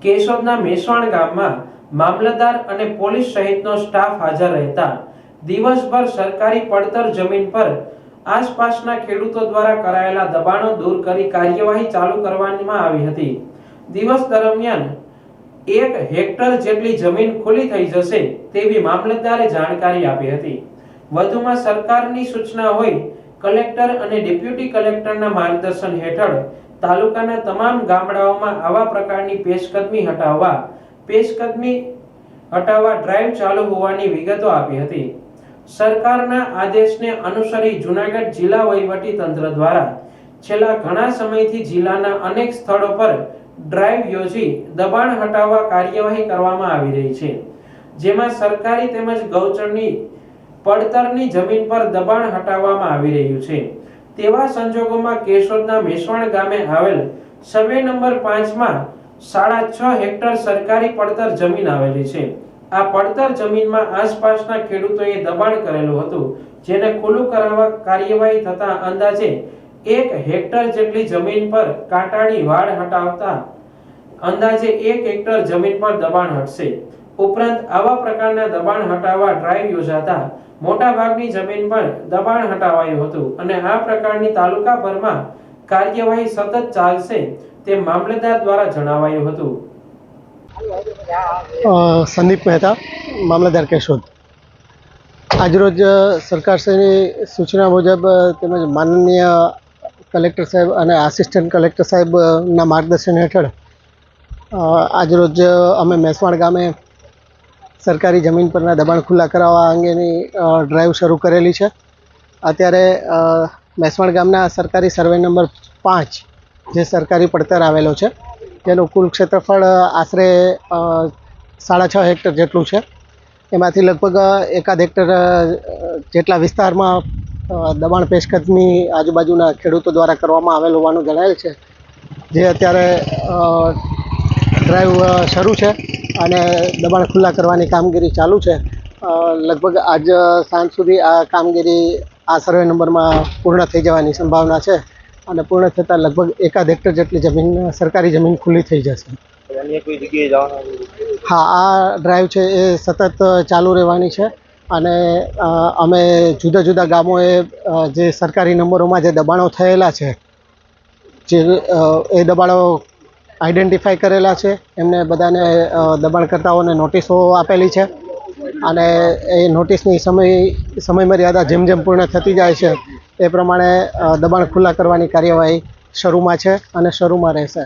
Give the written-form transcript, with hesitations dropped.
કેશોદના મેસવાણ ગામમાં મામલતદાર અને પોલીસ સહિતનો સ્ટાફ હાજર રહેતા દિવસભર સરકારી પડતર જમીન પર આસપાસના ખેડૂતો દ્વારા કરાયેલા દબાણો દૂર કરી કાર્યવાહી ચાલુ કરવામાં આવી હતી। દિવસ દરમિયાન 1 હેક્ટર જેટલી જમીન ખુલ્લી થઈ જશે તેવી મામલતદારે જાણકારી આપી હતી। વધુમાં સરકારની સૂચના હોય કલેક્ટર અને ડેપ્યુટી કલેક્ટરના માર્ગદર્શન હેઠળ તાલુકાના તમામ ગામડાઓમાં આવા પ્રકારની પેશકદમી હટાવવા ડ્રાઈવ ચાલુ હોવાની વિગતો આપી હતી। સરકારના આદેશને અનુસરી જૂનાગઢ જિલ્લા વહીવટી તંત્ર દ્વારા છેલ્લા ઘણા સમયથી જિલ્લાના અનેક સ્થળો પર ડ્રાઈવ યોજી દબાણ હટાવવા કાર્યવાહી કરવામાં આવી રહી છે, જેમાં સરકારી તેમજ ગૌચરની પડતરની જમીન પર દબાણ હટાવવામાં આવી રહ્યું છે। તેવા સંજોગોમાં કેશોદના મેસવાણ ગામે આવેલ સર્વે નંબર 5 માં 6.5 હેક્ટર સરકારી પડતર જમીન આવેલી છે। આ પડતર જમીનમાં આસપાસના ખેડૂતોએ દબાણ કરેલું હતું, જેને ખુલ્લું કરાવવા કાર્યવાહી થતા અંદાજે 1 હેક્ટર જેટલી જમીન પર કાંટાની વાડ હટાવતા અંદાજે 1 હેક્ટર જમીન પર દબાણ હટશે। ઉપરાંત આવા પ્રકારના દબાણ હટાવવા ડ્રાઈવ યોજાતા મોટા ભાગની જમીન પર દબાણ હટાવાયું હતું અને આ પ્રકારની તાલુકાભરમાં કાર્યવાહી સતત ચાલશે તેમ મામલતદાર દ્વારા જણાવાયું હતું। સંદીપ મહેતા, મામલતદાર કેશોદ। આજરોજ સરકારશ્રીની સૂચના મુજબ તેમજ માનનીય કલેક્ટર સાહેબ અને આસિસ્ટન્ટ કલેક્ટર સાહેબના માર્ગદર્શન હેઠળ આજરોજ અમે મેસવાણ ગામે સરકારી જમીન પરના દબાણ ખુલ્લા કરાવવા અંગેની ડ્રાઈવ શરૂ કરેલી છે। અત્યારે મેસવાણ ગામના સરકારી સર્વે નંબર 5 જે સરકારી પડતર આવેલો છે તેનું કુલ ક્ષેત્રફળ આશરે 6.5 હેક્ટર જેટલું છે। એમાંથી લગભગ 1 હેક્ટર જેટલા વિસ્તારમાં દબાણ પેશકદમી આજુબાજુના ખેડૂતો દ્વારા કરવામાં આવેલ હોવાનું જણાયેલ છે, જે અત્યારે ડ્રાઈવ શરૂ છે અને દબાણ ખુલ્લા કરવાની કામગીરી ચાલુ છે। લગભગ આજ સાંજ સુધી આ કામગીરી આ સર્વે નંબરમાં પૂર્ણ થઈ જવાની સંભાવના છે અને પૂર્ણ થતાં લગભગ 1 હેક્ટર જેટલી જમીન સરકારી જમીન ખુલ્લી થઈ જશે। હા, આ ડ્રાઈવ છે એ સતત ચાલુ રહેવાની છે અને અમે જુદા જુદા ગામોએ જે સરકારી નંબરોમાં જે દબાણો થયેલા છે એ દબાણો આઈડેન્ટિફાઈ કરેલા છે, એમને બધાને દબાણકર્તાઓને નોટિસો આપેલી છે અને એ નોટિસની સમયમર્યાદા જેમ જેમ પૂર્ણ થતી જાય છે એ પ્રમાણે દબાણ ખુલ્લા કરવાની કાર્યવાહી શરૂમાં છે અને શરૂમાં રહેશે।